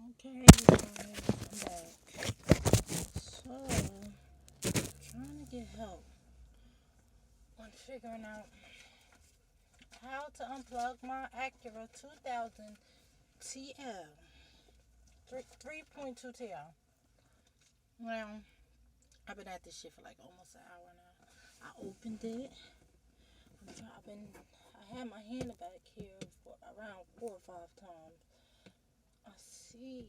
Okay, guys, I'm back. So, trying to get help on figuring out how to unplug my Acura 2000 TL, 3.2 TL. Well, I've been at this shit for like almost an hour now. I opened it. I'm driving. I had my hand back here for around 4 or 5 times. I see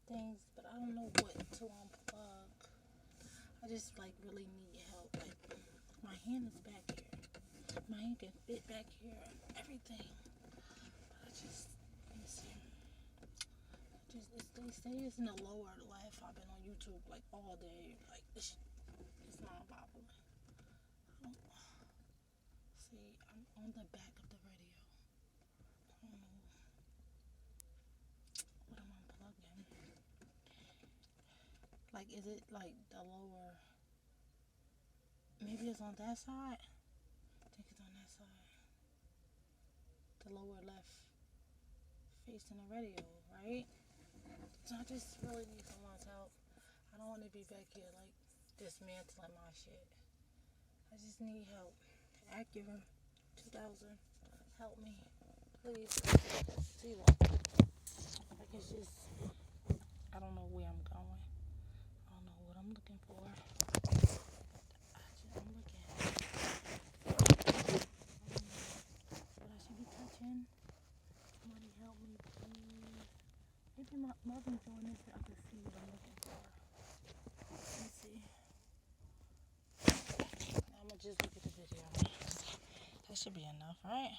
things, but I don't know what to unplug. I just like really need help. Like my hand is back here. My hand can fit back here. Everything. But I just let me see. They say it's in the lower left. I've been on YouTube like all day. Like it's not popular. I don't see. I'm on the back of the radio. I don't know what I'm unplugging. Like is it like the lower? Maybe it's on that side. I think it's on that side. The lower left facing the radio, right? So I just really need someone's help. I don't want to be back here like dismantling my shit. I just need help. Acura 2000, help me, please. See what? Like it's just, I don't know where I'm going. I don't know what I'm looking for. I'm looking. I don't know what I should be touching. Somebody help me, please. Maybe my mother joined this so I can see what I'm looking for. Let's see. I'm gonna just look at the video. That should be enough, right?